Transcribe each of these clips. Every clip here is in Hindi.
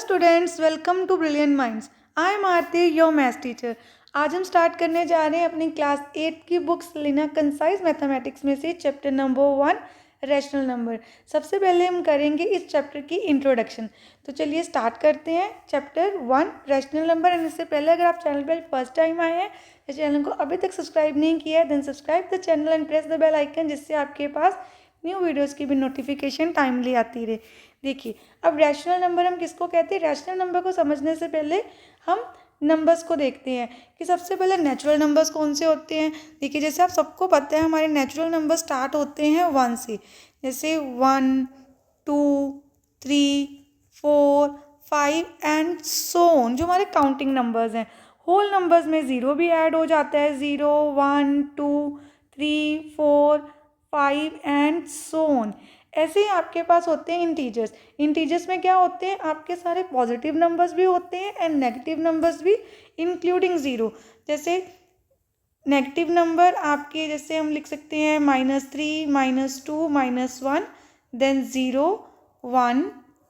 Students, welcome to Brilliant Minds. I am Aarti, your maths teacher. आज हम स्टार्ट करने जा रहे हैं अपनी क्लास 8 की बुक्स लेना कंसाइज मैथमेटिक्स में से चैप्टर नंबर 1 रैशनल नंबर। सबसे पहले हम करेंगे इस चैप्टर की इंट्रोडक्शन। तो चलिए स्टार्ट करते हैं चैप्टर 1 रैशनल नंबर। एंड इससे पहले अगर आप चैनल पर फर्स्ट टाइम आए हैं या चैनल को अभी तक सब्सक्राइब नहीं किया है then subscribe the channel and press the bell icon, जिससे आपके पास न्यू वीडियोज़ की भी नोटिफिकेशन टाइमली आती रहे। देखिए, अब रैशनल नंबर हम किसको कहते हैं? रैशनल नंबर को समझने से पहले हम नंबर्स को देखते हैं कि सबसे पहले नेचुरल नंबर्स कौन से होते हैं। देखिए, जैसे आप सबको पता है हमारे नेचुरल नंबर स्टार्ट होते हैं 1 से, जैसे 1 2 3 4 5 एंड सो ऑन। जो हमारे काउंटिंग नंबर्स हैं, होल नंबर्स में ज़ीरो भी ऐड हो जाता है, 0 1 2 3 4 5 एंड सो ऑन। ऐसे ही आपके पास होते हैं इंटीजर्स। इंटीजर्स में क्या होते हैं? आपके सारे पॉजिटिव नंबर्स भी होते हैं एंड नेगेटिव नंबर्स भी, इंक्लूडिंग ज़ीरो। जैसे नेगेटिव नंबर आपके, जैसे हम लिख सकते हैं -3 -2 -1, then 0 1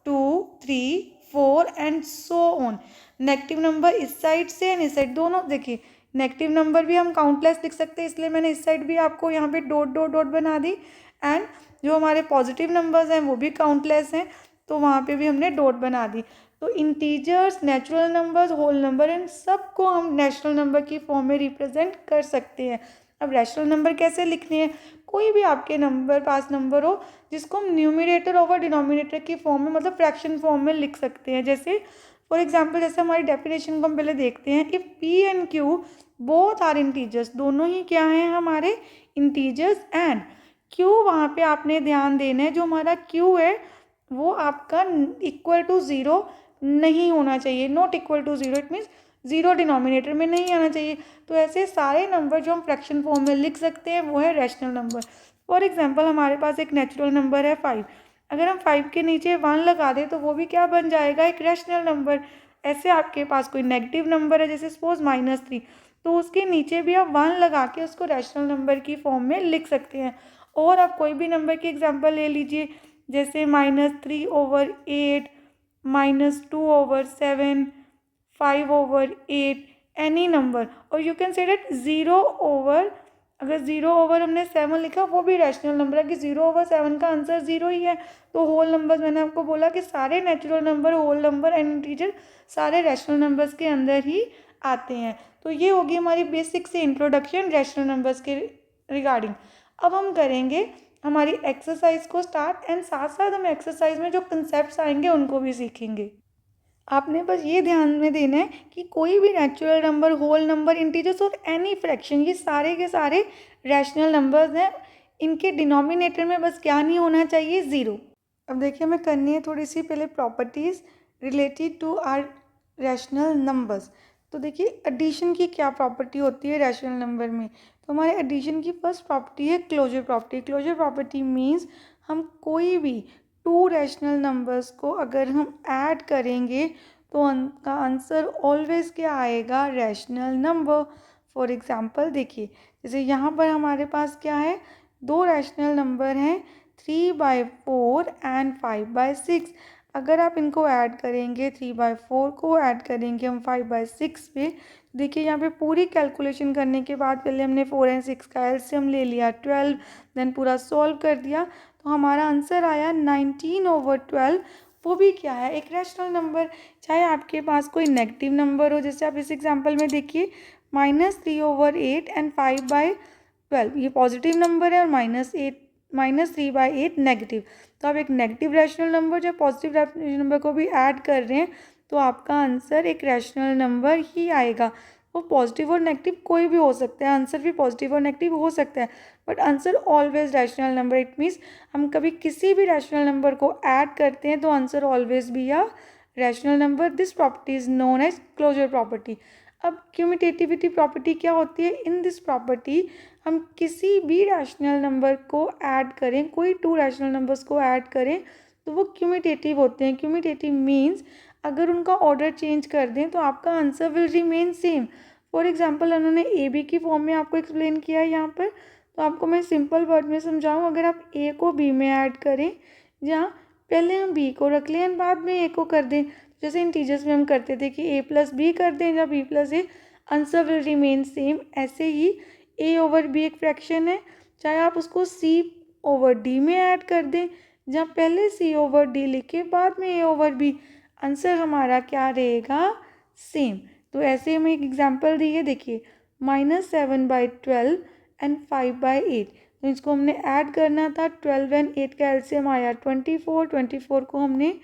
2 3 4 and so on. Negative number इस साइड से एंड इस साइड दोनों। देखिए, नेगेटिव नंबर भी हम काउंटलेस लिख सकते हैं, इसलिए मैंने इस साइड भी आपको यहाँ पे डॉट डॉट डॉट बना दी। एंड जो हमारे पॉजिटिव नंबर्स हैं वो भी काउंटलेस हैं, तो वहाँ पे भी हमने डॉट बना दी। तो integers, natural numbers, whole number, इन सबको हम रैशनल नंबर की फॉर्म में रिप्रेजेंट कर सकते हैं। अब रैशनल नंबर कैसे लिखने हैं? कोई भी आपके नंबर पास नंबर हो जिसको हम न्यूमरेटर ओवर डिनोमिनेटर की फॉर्म में, मतलब फ्रैक्शन फॉर्म में लिख सकते हैं। जैसे फॉर एग्जाम्पल, जैसे हमारी डेफिनेशन को हम पहले देखते हैं। If P and Q both are integers, दोनों ही क्या हैं हमारे इंटीजर्स, एंड क्यू, वहाँ पे आपने ध्यान देना है जो हमारा क्यू है वो आपका इक्वल टू ज़ीरो नहीं होना चाहिए। Not equal to zero, it means zero denominator में नहीं आना चाहिए। तो ऐसे सारे नंबर जो हम फ्रैक्शन फॉर्म में लिख सकते हैं वो है रैशनल नंबर। फॉर एग्जांपल, हमारे पास एक नेचुरल नंबर है 5। अगर हम 5 के नीचे 1 लगा दें तो वो भी क्या बन जाएगा? एक रैशनल नंबर। ऐसे आपके पास कोई नेगेटिव नंबर है, जैसे सपोज -3, तो उसके नीचे भी आप 1 लगा के उसको रैशनल नंबर की फॉर्म में लिख सकते हैं। और आप कोई भी नंबर की एग्जांपल ले लीजिए, जैसे -3/8, -2/7, 5/8, एनी नंबर। और you can say that 0 over, अगर 0 ओवर हमने 7 लिखा वो भी रैशनल नंबर है कि 0 ओवर 7 का आंसर 0 ही है। तो होल नंबर्स, मैंने आपको बोला कि सारे natural number, whole number and integer सारे रैशनल नंबर्स के अंदर ही आते हैं। तो ये होगी हमारी बेसिक से इंट्रोडक्शन रैशनल नंबर्स के रिगार्डिंग। अब हम करेंगे हमारी एक्सरसाइज को स्टार्ट, एंड साथ साथ हम एक्सरसाइज में जो कंसेप्ट आएंगे उनको भी सीखेंगे। आपने बस ये ध्यान में देना है कि कोई भी natural number, whole number, integers और एनी फ्रैक्शन, ये सारे के सारे रैशनल नंबर्स हैं। इनके डिनोमिनेटर में बस क्या नहीं होना चाहिए? ज़ीरो। अब देखिए, हमें करनी है थोड़ी सी पहले properties related to our rational numbers. तो देखिए, एडिशन की क्या प्रॉपर्टी होती है रैशनल नंबर में। तो हमारे एडिशन की फर्स्ट प्रॉपर्टी है closure property. Closure property means हम कोई भी 2 रैशनल नंबर्स को अगर हम ऐड करेंगे तो उनका आंसर ऑलवेज क्या आएगा? Rational number. फॉर एग्जांपल देखिए, जैसे यहाँ पर हमारे पास क्या है, 2 रैशनल नंबर हैं, 3/4 एंड 5/6। अगर आप इनको ऐड करेंगे, 3/4 को ऐड करेंगे हम 5/6 पे, देखिए यहाँ पे पूरी कैलकुलेशन करने के बाद पहले हमने 4 एंड 6 का एलसीएम ले लिया 12, देन पूरा सॉल्व कर दिया, तो हमारा आंसर आया 19/12। वो भी क्या है? एक रैशनल नंबर। चाहे आपके पास कोई नेगेटिव नंबर हो, जैसे आप इस एग्जांपल में देखिए -3/8 एंड 5/12, ये पॉजिटिव नंबर है, और -3/8 नेगेटिव। तो आप एक नेगेटिव रैशनल नंबर जो पॉजिटिव रैशनल नंबर को भी ऐड कर रहे हैं तो आपका आंसर एक रैशनल नंबर ही आएगा। वो पॉजिटिव और नेगेटिव कोई भी हो सकता है, आंसर भी पॉजिटिव और नेगेटिव हो सकता है, but answer always rational number. It means हम कभी किसी भी रैशनल नंबर को ऐड करते हैं तो answer always be a rational number. This property is known as closure property. अब क्यूमिटेटिविटी प्रॉपर्टी क्या होती है? इन दिस प्रॉपर्टी हम किसी भी रैशनल नंबर को ऐड करें, कोई 2 रैशनल नंबर्स को ऐड करें तो वो क्यूमिटेटिव होते हैं। क्यूमिटेटिव मीन्स अगर उनका ऑर्डर चेंज कर दें तो आपका answer will remain same. For example, उन्होंने ए बी की फॉर्म में आपको एक्सप्लेन किया है यहाँ पर, तो आपको मैं सिंपल वर्ड में समझाऊँ। अगर आप ए को बी में ऐड करें, जहाँ पहले हम बी को रख लें बाद में ए को कर दें, जैसे इंटीजर्स में हम करते थे कि a प्लस बी कर दें या b plus A, answer will remain same. ऐसे ही a ओवर b एक फ्रैक्शन है, चाहे आप उसको c ओवर d में ऐड कर दें, जहाँ पहले c ओवर d लिखे बाद में a ओवर b, आंसर हमारा क्या रहेगा, सेम। तो ऐसे हमें एक एग्जांपल दी है, देखिए -7/12 एंड 5/8। तो इसको हमने ऐड करना था, 12 एंड 8 का एलसीएम आया 24, 24 को हमने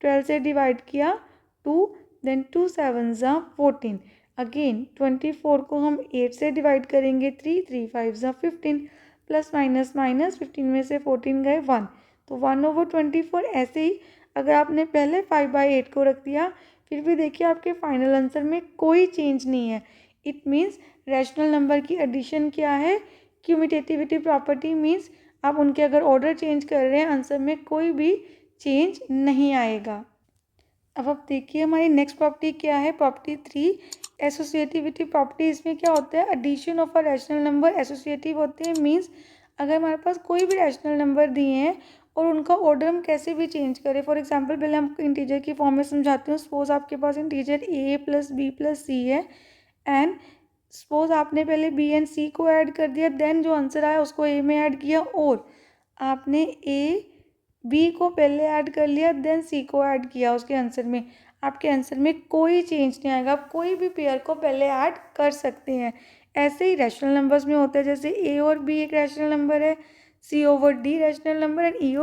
12 से डिवाइड किया 2, देन 2 7 ज़ा 14, अगेन 24 को हम 8 से डिवाइड करेंगे 3, 3 5 ज़ा 15, प्लस माइनस माइनस 15 में से 14 गए 1, तो 1/24। ऐसे ही अगर आपने पहले 5/8 को रख दिया, फिर भी देखिए आपके फाइनल आंसर में कोई चेंज नहीं है। इट मीन्स रैशनल नंबर की एडिशन क्या है, क्यूमिटेटिविटी प्रॉपर्टी मीन्स आप उनके अगर ऑर्डर चेंज कर रहे हैं, आंसर में कोई भी चेंज नहीं आएगा। अब आप देखिए हमारी नेक्स्ट प्रॉपर्टी क्या है, प्रॉपर्टी 3, एसोसिएटिविटी प्रॉपर्टी। इसमें क्या होता है, addition of a rational number associative होते हैं, मीन्स अगर हमारे पास कोई भी रैशनल नंबर दिए हैं और उनका ऑर्डर हम कैसे भी चेंज करें, फॉर एग्जांपल पहले हम इंटीजर की फॉर्म में समझाती हूँ। सपोज आपके पास integer a plus B plus C है, एंड सपोज आपने पहले b एंड c को ऐड कर दिया, देन जो आंसर आया उसको a में ऐड किया, और आपने a b को पहले ऐड कर लिया, देन c को ऐड किया उसके आंसर में, आपके आंसर में कोई चेंज नहीं आएगा। आप कोई भी पेयर को पहले ऐड कर सकते हैं। ऐसे ही रैशनल नंबर्स में होता है, जैसे a और b एक रैशनल नंबर है, c over d rational number है, e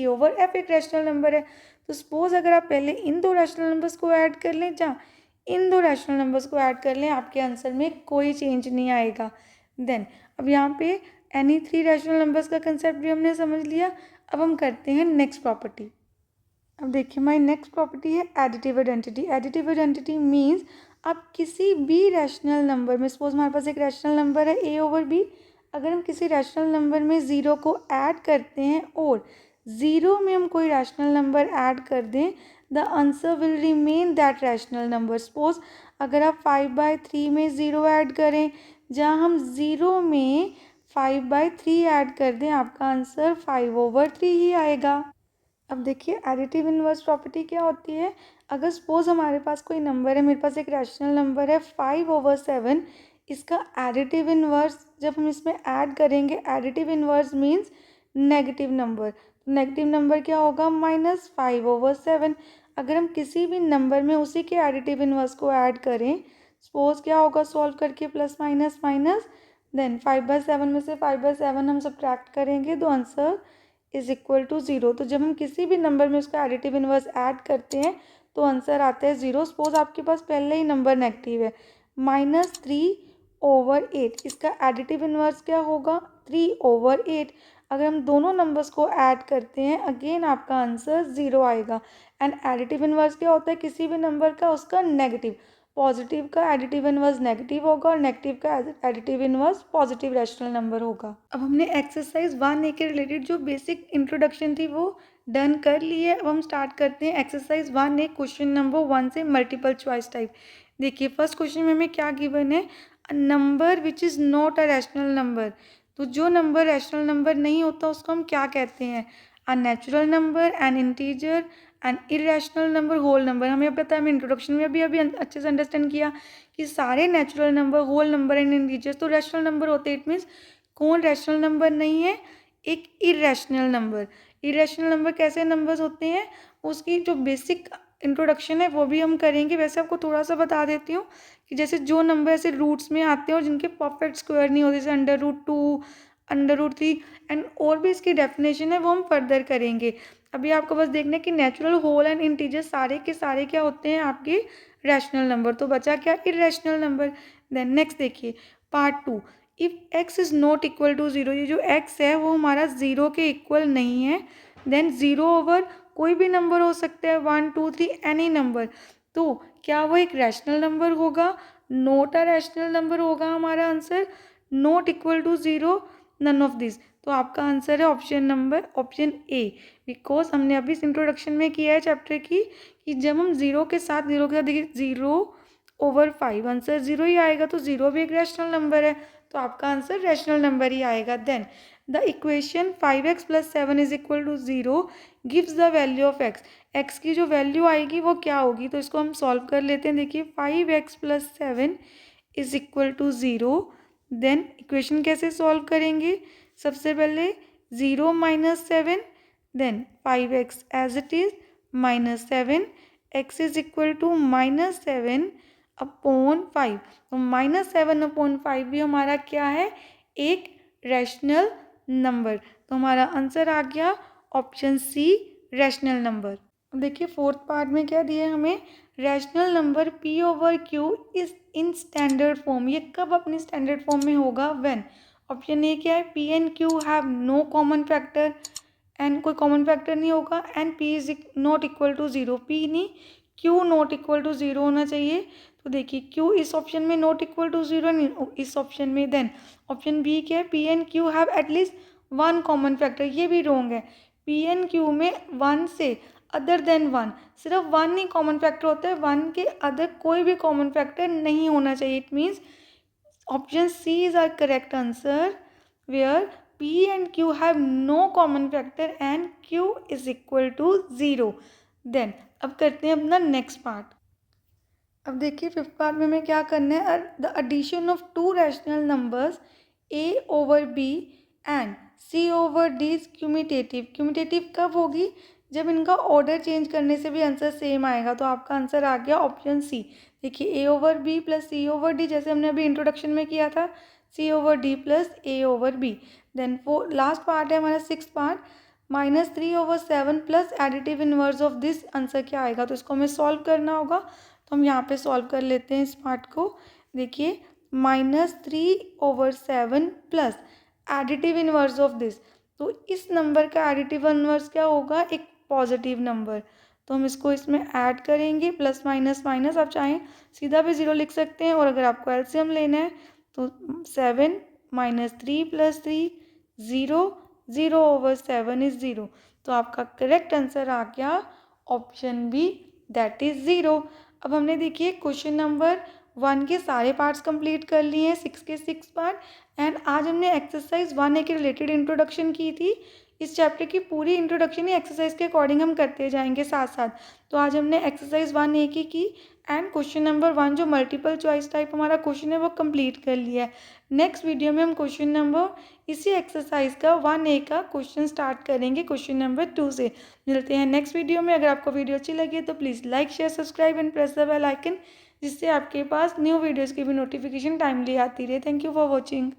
ओवर f एक रैशनल नंबर है। तो सपोज अगर आप पहले इन दो रैशनल नंबर्स को ऐड कर लें, जहाँ इन दो रैशनल नंबर्स को ऐड कर लें, आपके आंसर में कोई चेंज नहीं आएगा। देन अब यहाँ पे एनी 3 रैशनल नंबर्स का कंसेप्ट भी हमने समझ लिया। अब हम करते हैं नेक्स्ट प्रॉपर्टी। अब देखिए हमारी नेक्स्ट प्रॉपर्टी है additive identity. Additive identity means आप किसी भी रैशनल नंबर में, सपोज हमारे पास एक रैशनल नंबर है a ओवर b, अगर हम किसी रैशनल नंबर में 0 को ऐड करते हैं और 0 में हम कोई रैशनल नंबर ऐड कर दें, the answer will remain that rational number. Suppose अगर आप 5/3 में 0 ऐड करें, जहाँ हम 0 में 5/3 ऐड कर दें, आपका आंसर 5/3 ही आएगा। अब देखिए एडिटिव इनवर्स प्रॉपर्टी क्या होती है, अगर सपोज हमारे पास कोई नंबर है, मेरे पास एक रैशनल नंबर है 5/7, इसका एडिटिव इनवर्स जब हम इसमें ऐड करेंगे, additive inverse means negative number. Negative number क्या होगा, -5/7। अगर हम किसी भी नंबर में उसी के एडिटिव इनवर्स को ऐड करें, सपोज क्या होगा, सॉल्व करके प्लस माइनस माइनस, देन 5/7 में से 5/7 हम सब्ट्रैक्ट करेंगे, तो आंसर इज इक्वल टू 0। तो जब हम किसी भी नंबर में उसका एडिटिव इनवर्स ऐड करते हैं तो आंसर आता है 0। सपोज आपके पास पहले ही नंबर नेगेटिव है, -3/8, इसका एडिटिव इनवर्स क्या होगा, 3/8। अगर हम दोनों नंबर्स को ऐड करते हैं, अगेन आपका आंसर 0 आएगा। एंड एडिटिव इनवर्स क्या होता है, किसी भी नंबर का उसका नेगेटिव, पॉजिटिव का एडिटिव इनवर्स नेगेटिव होगा और नेगेटिव का additive inverse positive rational number होगा। अब हमने एक्सरसाइज 1A के रिलेटेड जो बेसिक इंट्रोडक्शन थी वो डन कर ली है। अब हम स्टार्ट करते हैं एक्सरसाइज 1A क्वेश्चन नंबर 1 से, मल्टीपल चॉइस टाइप। देखिए फर्स्ट क्वेश्चन में हमें क्या गिवन है, a number which is not a rational number. तो जो नंबर रैशनल नंबर नहीं होता उसको हम क्या कहते हैं, a natural number, an integer, an irrational number, whole number. हमें पता है, हमें इंट्रोडक्शन में अभी अच्छे से अंडरस्टैंड किया कि सारे natural number, whole number and integers तो रैशनल नंबर होते हैं। इट मीन्स कौन रैशनल नंबर नहीं है, एक इरेशनल नंबर। इरेशनल नंबर कैसे नंबर्स होते हैं, उसकी जो बेसिक इंट्रोडक्शन है वो भी हम करेंगे। वैसे आपको थोड़ा सा बता देती हूँ कि जैसे जो नंबर ऐसे रूट्स में आते हैं और जिनके परफेक्ट स्क्वायर नहीं होते, जैसे √2, √3, एंड और भी इसकी डेफिनेशन है वो हम फर्दर करेंगे। अभी आपको बस देखना है कि नेचुरल, होल एंड इंटीजर सारे के सारे क्या होते हैं, आपके रैशनल नंबर। तो बचा क्या, इरेशनल नंबर। देन नेक्स्ट देखिए part 2, if x is not equal to 0, ये जो x है वो हमारा 0 के इक्वल नहीं है, देन 0 ओवर कोई भी नंबर हो सकता है, 1 2 3 एनी नंबर, तो क्या वो एक रैशनल नंबर होगा, नॉट अ रैशनल नंबर होगा हमारा answer, not equal to 0, none of this. तो आपका आंसर है option number, option A. Because हमने अभी इस इंट्रोडक्शन में किया है चैप्टर की कि जब हम 0 के साथ देखिए 0/5, आंसर 0 ही आएगा, तो 0 भी एक रैशनल नंबर है, तो आपका आंसर रैशनल नंबर ही आएगा। Then the equation 5x + 7 = 0 gives the value of x। x की जो वैल्यू आएगी वो क्या होगी, तो इसको हम सॉल्व कर लेते हैं। देखिए 5x + 7 = 0। देन इक्वेशन कैसे सॉल्व करेंगे, सबसे पहले 0 - 7, then 5x as it is -7, x = -7 upon 5। तो -7 अपॉन 5 भी हमारा क्या है, एक रैशनल नंबर। तो हमारा आंसर आ गया ऑप्शन सी, रैशनल नंबर। देखिए फोर्थ पार्ट में क्या दिया है हमें, rational number p/q is in standard form. ये कब अपनी स्टैंडर्ड फॉर्म में होगा, व्हेन। ऑप्शन ए क्या है, p and q have no common factor, an कोई कॉमन फैक्टर नहीं होगा, and p is not equal to 0, p नहीं q नॉट इक्वल टू 0 होना चाहिए। तो देखिए q इस ऑप्शन में नॉट इक्वल टू 0 नहीं, इस ऑप्शन में। देन ऑप्शन बी क्या है, p and q have at least 1 common factor, ये भी रॉन्ग है। p एंड q में 1 से अदर देन 1, सिर्फ 1 ही कॉमन फैक्टर होता है, 1 के अदर कोई भी कॉमन फैक्टर नहीं होना चाहिए। It means option C is our correct answer, where p and q have no common factor and q is equal to 0। Then अब करते हैं अपना नेक्स्ट पार्ट। अब देखिए फिफ्थ पार्ट में हमें क्या करना है, the addition of two rational numbers a/b and c/d is commutative. Commutative कब होगी, जब इनका ऑर्डर चेंज करने से भी आंसर सेम आएगा। तो आपका आंसर आ गया ऑप्शन सी। देखिए a/b + c/d, जैसे हमने अभी इंट्रोडक्शन में किया था, c/d + a/b। Then last part है हमारा six part, -3/7 plus additive inverse of this, answer क्या आएगा। तो इसको हमें सॉल्व करना होगा, तो हम यहाँ पे सॉल्व कर लेते हैं इस पार्ट को। देखिए -3/7 plus additive inverse of this, तो इस नंबर का एडिटिव इनवर्स क्या होगा, एक पॉजिटिव नंबर। तो हम इसको इसमें ऐड करेंगे, प्लस माइनस माइनस, आप चाहें सीधा भी 0 लिख सकते हैं, और अगर आपको एलसीएम लेना है तो 7 - 3 + 3 0, 0/7 इज 0। तो आपका करेक्ट आंसर आ गया ऑप्शन बी, दैट इज 0। अब हमने देखिए क्वेश्चन नंबर 1 के सारे पार्ट्स कंप्लीट कर लिए हैं, 6 के 6 पार्ट। एंड आज हमने एक्सरसाइज 1A के रिलेटेड इंट्रोडक्शन की थी। इस चैप्टर की पूरी इंट्रोडक्शन ही एक्सरसाइज के अकॉर्डिंग हम करते जाएंगे साथ साथ। तो आज हमने एक्सरसाइज 1A की एंड क्वेश्चन नंबर 1 जो मल्टीपल चॉइस टाइप हमारा क्वेश्चन है वो कंप्लीट कर लिया है। नेक्स्ट वीडियो में हम क्वेश्चन नंबर इसी एक्सरसाइज का 1A का क्वेश्चन स्टार्ट करेंगे क्वेश्चन नंबर 2 से। मिलते हैं नेक्स्ट वीडियो में। अगर आपको वीडियो अच्छी लगी तो please like, share, subscribe and press the bell icon, जिससे आपके पास न्यू वीडियोज़ की भी नोटिफिकेशन टाइमली आती रहे। Thank you for watching.